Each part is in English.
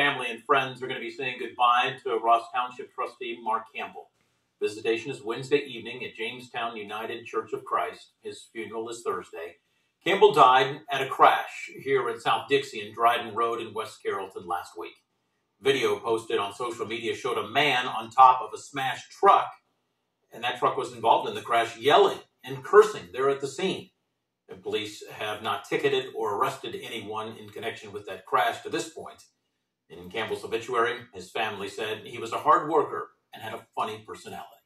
family and friends are going to be saying goodbye to Ross Township trustee Mark Campbell. Visitation is Wednesday evening at Jamestown United Church of Christ. His funeral is Thursday. Campbell died at a crash here at South Dixie and Dryden Road in West Carrollton last week. Video posted on social media showed a man on top of a smashed truck, and that truck was involved in the crash, yelling and cursing there at the scene. And police have not ticketed or arrested anyone in connection with that crash to this point. In Campbell's obituary, his family said he was a hard worker and had a funny personality.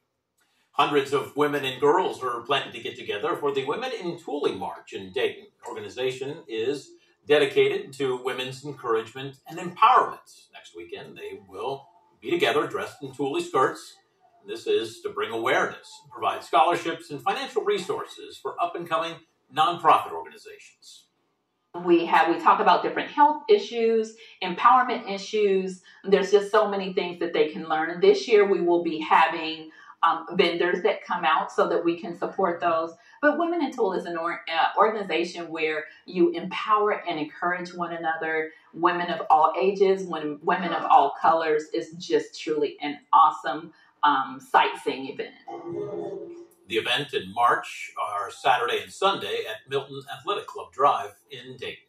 Hundreds of women and girls are planning to get together for the Women in Tooling March in Dayton. The organization is dedicated to women's encouragement and empowerment. Next weekend, they will be together dressed in Thule skirts. This is to bring awareness, provide scholarships and financial resources for up-and-coming nonprofit organizations. We talk about different health issues, empowerment issues. There's just so many things that they can learn. And this year we will be having vendors that come out so that we can support those. But Women in Tool is an organization where you empower and encourage one another. Women of all ages, women of all colors. Is just truly an awesome sightseeing event. The event in March are Saturday and Sunday at Milton Athletic Club Drive in Dayton.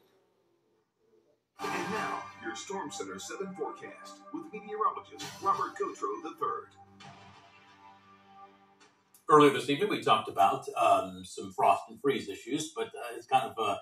And now, your Storm Center 7 forecast with meteorologist Robert Gauthreaux III. Earlier this evening, we talked about some frost and freeze issues, but it's kind of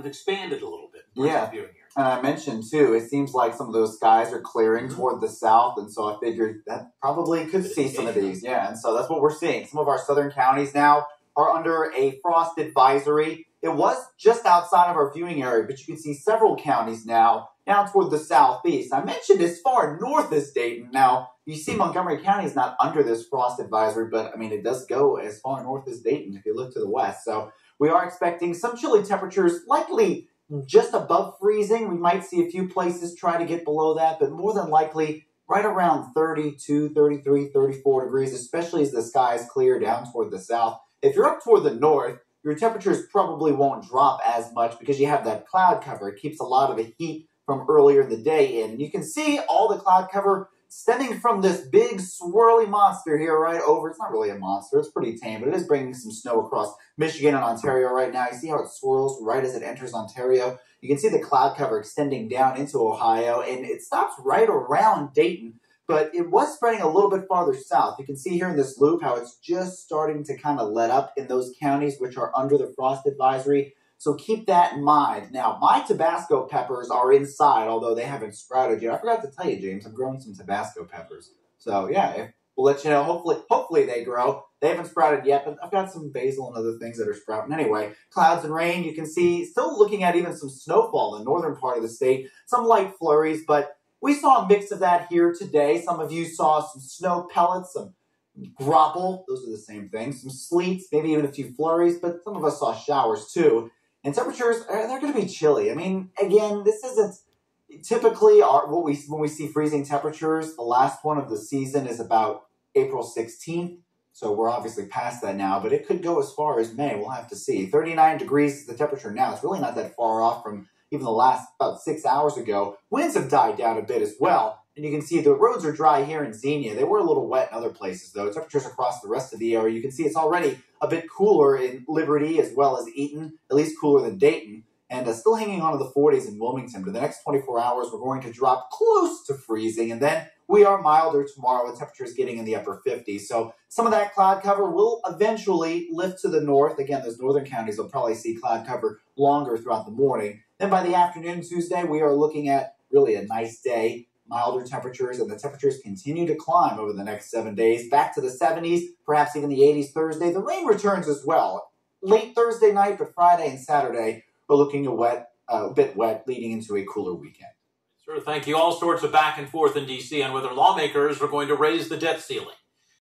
expanded a little bit. Yeah, and I mentioned too, it seems like some of those skies are clearing toward the south, and so I figured that probably could see some of these. Yeah, and so that's what we're seeing. Some of our southern counties now are under a frost advisory. It was just outside of our viewing area, but you can see several counties now down toward the southeast. I mentioned as far north as Dayton. Now, you see Montgomery County is not under this frost advisory, but I mean, it does go as far north as Dayton if you look to the west. So we are expecting some chilly temperatures, likely just above freezing. We might see a few places try to get below that, but more than likely right around 32, 33, 34 degrees, especially as the skies clear down toward the south. If you're up toward the north, your temperatures probably won't drop as much because you have that cloud cover. It keeps a lot of the heat from earlier in the day in. And you can see all the cloud cover stemming from this big swirly monster here right over. It's not really a monster. It's pretty tame, but it is bringing some snow across Michigan and Ontario right now. You see how it swirls right as it enters Ontario? You can see the cloud cover extending down into Ohio, and it stops right around Dayton, but it was spreading a little bit farther south. You can see here in this loop how it's just starting to kind of let up in those counties which are under the frost advisory. So keep that in mind. Now, my Tabasco peppers are inside, although they haven't sprouted yet. I forgot to tell you, James, I'm growing some Tabasco peppers. So, yeah, we'll let you know. Hopefully they grow. They haven't sprouted yet, but I've got some basil and other things that are sprouting. Anyway, clouds and rain, you can see, still looking at even some snowfall in the northern part of the state. Some light flurries, but we saw a mix of that here today. Some of you saw some snow pellets, some graupel. Those are the same thing. Some sleets, maybe even a few flurries, but some of us saw showers too. And temperatures, they're going to be chilly. I mean, again, this isn't typically when we see freezing temperatures. The last one of the season is about April 16th. So we're obviously past that now, but it could go as far as May. We'll have to see. 39 degrees is the temperature now. It's really not that far off from even the last about 6 hours ago. Winds have died down a bit as well. And you can see the roads are dry here in Xenia. They were a little wet in other places, though. Temperatures across the rest of the area, you can see it's already a bit cooler in Liberty as well as Eaton, at least cooler than Dayton, and still hanging on to the 40s in Wilmington. For the next 24 hours, we're going to drop close to freezing, and then we are milder tomorrow with temperatures getting in the upper 50s. So some of that cloud cover will eventually lift to the north. Again, those northern counties will probably see cloud cover longer throughout the morning. Then by the afternoon Tuesday, we are looking at really a nice day. Milder temperatures, and the temperatures continue to climb over the next 7 days, back to the 70s, perhaps even the 80s Thursday. The rain returns as well. Late Thursday night, but Friday and Saturday are looking a bit wet, leading into a cooler weekend. Sure, thank you. All sorts of back and forth in D.C. on whether lawmakers are going to raise the debt ceiling.